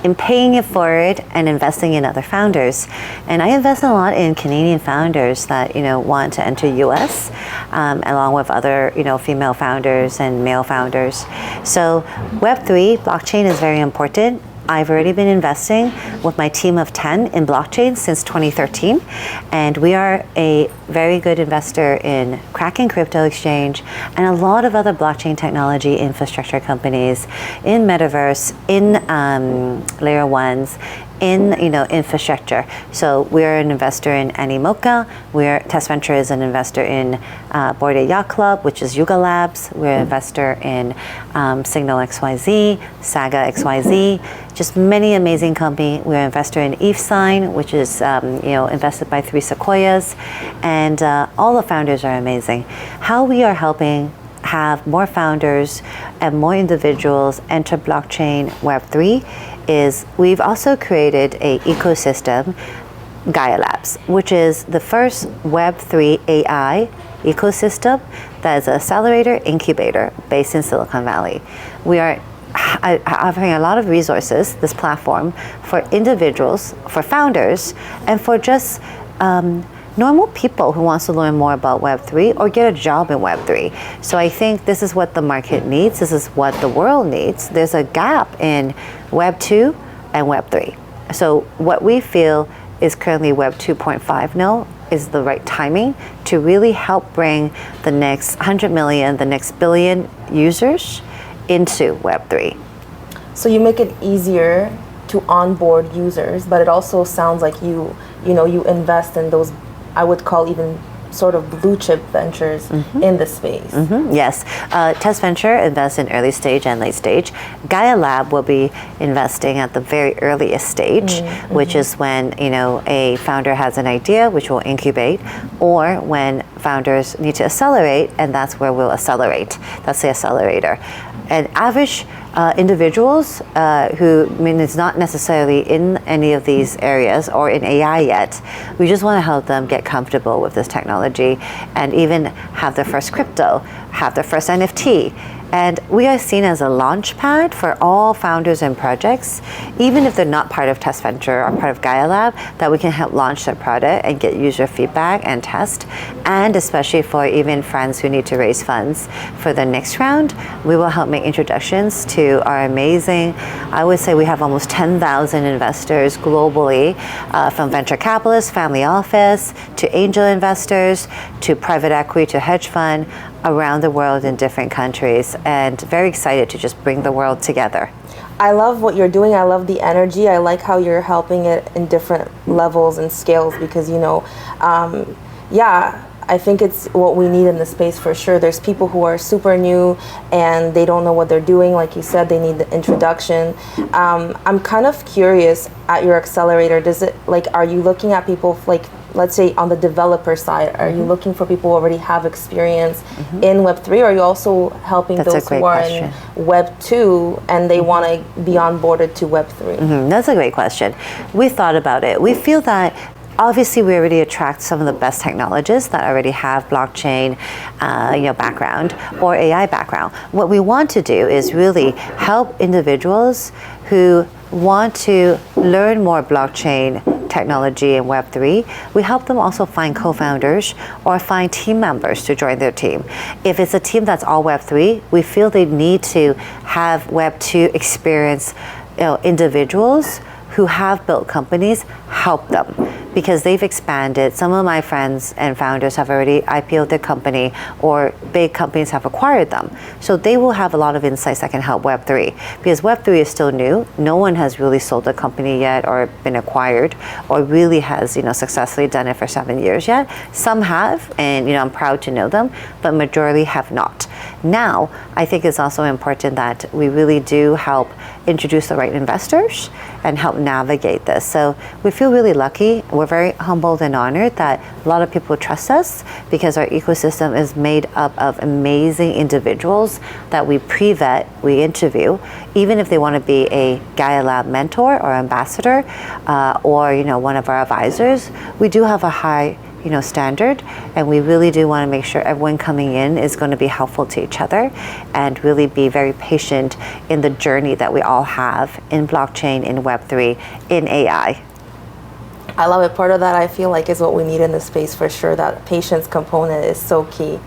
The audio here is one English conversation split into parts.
in paying it forward and investing in other founders. And I invest a lot in Canadian founders that want to enter US, along with other female founders and male founders. So Web3 blockchain is very important. I've already been investing with my team of 10 in blockchain since 2013, and we are a very good investor in Kraken Crypto Exchange and a lot of other blockchain technology infrastructure companies in Metaverse, in layer ones, in infrastructure. So we're an investor in Animoca. Tess Ventures is an investor in Bored Ape Yacht Club, which is Yuga Labs. We're an investor in Signal XYZ, Saga XYZ, just many amazing companies. We're an investor in EveSign, which is invested by 3 Sequoias, and all the founders are amazing. How we are helping have more founders and more individuals enter blockchain Web3 is we've also created a ecosystem, Gaia Labs, which is the first Web3 AI ecosystem that is an accelerator incubator based in Silicon Valley. We are offering a lot of resources, this platform, for individuals, for founders, and for just normal people who wants to learn more about Web3 or get a job in Web3. So I think this is what the market needs. This is what the world needs. There's a gap in Web2 and Web3. So what we feel is currently Web 2.5 now is the right timing to really help bring the next 100 million, the next billion users into Web3. So you make it easier to onboard users, but it also sounds like you invest in those, I would call even sort of blue chip ventures in the space. Yes, Tess Venture invests in early stage and late stage. Gaia Lab will be investing at the very earliest stage, which is when a founder has an idea, which will incubate, or when founders need to accelerate, and that's where we'll accelerate. That's the accelerator. And average individuals who, it's not necessarily in any of these areas or in AI yet, we just want to help them get comfortable with this technology and even have their first crypto, have their first NFT. And we are seen as a launch pad for all founders and projects, even if they're not part of Tess Venture or part of Gaia Lab, that we can help launch their product and get user feedback and test. And especially for even friends who need to raise funds for the next round, we will help make introductions to our amazing, I would say we have almost 10,000 investors globally, from venture capitalists, family office, to angel investors, to private equity, to hedge fund, around the world in different countries, and very excited to just bring the world together. I love what you're doing. I love the energy. I like how you're helping it in different levels and scales because, I think it's what we need in the space for sure. There's people who are super new and they don't know what they're doing. Like you said, they need the introduction. I'm kind of curious at your accelerator, are you looking at people let's say on the developer side, are you looking for people who already have experience in Web3, or are you also helping those who are in Web2 and they want to be onboarded to Web3? That's a great question. We thought about it. We feel that obviously we already attract some of the best technologists that already have blockchain background or AI background. What we want to do is really help individuals who want to learn more blockchain technology and Web3. We help them also find co-founders or find team members to join their team. If it's a team that's all Web3, we feel they need to have Web2 experience individuals who have built companies help them because they've expanded. Some of my friends and founders have already IPO'd their company or big companies have acquired them. So they will have a lot of insights that can help Web3 because Web3 is still new. No one has really sold a company yet or been acquired or really has successfully done it for 7 years yet. Some have, and I'm proud to know them, but majority have not. Now, I think it's also important that we really do help introduce the right investors and help navigate this. So we feel really lucky. We're very humbled and honored that a lot of people trust us because our ecosystem is made up of amazing individuals that we pre-vet, we interview, even if they want to be a Gaia Lab mentor or ambassador or one of our advisors. We do have a high standard, and we really do want to make sure everyone coming in is going to be helpful to each other and really be very patient in the journey that we all have in blockchain, in Web3, in AI. I love it. Part of that I feel like is what we need in this space for sure. That patience component is so key.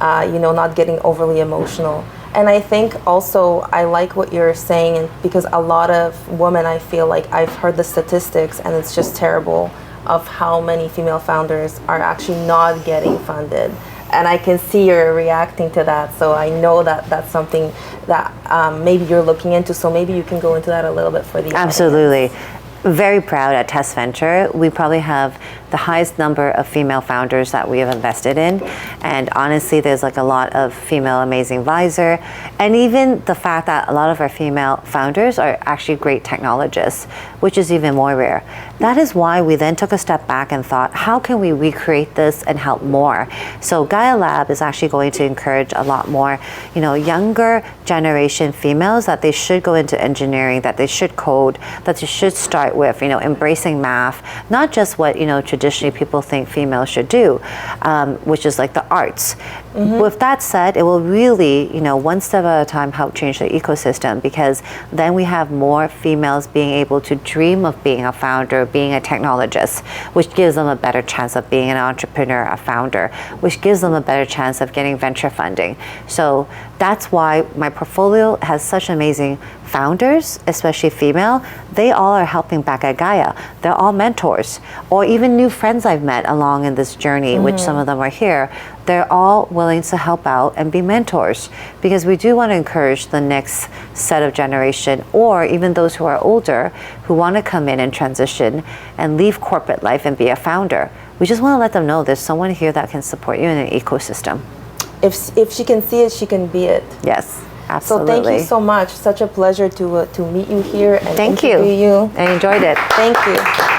Not getting overly emotional. And I think also I like what you're saying, because a lot of women, I feel like I've heard the statistics and it's just terrible of how many female founders are actually not getting funded. And I can see you're reacting to that. So I know that that's something that maybe you're looking into. So maybe you can go into that a little bit for the Absolutely. audience. Very proud at Tess Venture. We probably have the highest number of female founders that we have invested in. And honestly, there's like a lot of female amazing advisor. And even the fact that a lot of our female founders are actually great technologists, which is even more rare. That is why we then took a step back and thought, how can we recreate this and help more? So Gaia Lab is actually going to encourage a lot more, younger generation females that they should go into engineering, that they should code, that they should start with, embracing math, not just what, traditionally people think females should do, which is like the arts. With that said, it will really, one step at a time help change the ecosystem, because then we have more females being able to dream of being a founder, being a technologist, which gives them a better chance of being an entrepreneur, a founder, which gives them a better chance of getting venture funding. So that's why my portfolio has such amazing founders, especially female. They all are helping back at Gaia. They're all mentors, or even new friends I've met along in this journey, which some of them are here. They're all willing to help out and be mentors, because we do want to encourage the next set of generation, or even those who are older who want to come in and transition and leave corporate life and be a founder. We just want to let them know there's someone here that can support you in an ecosystem. If she can see it, she can be it. Yes, absolutely. So thank you so much. Such a pleasure to meet you here and Thank interview you. I enjoyed it. Thank you.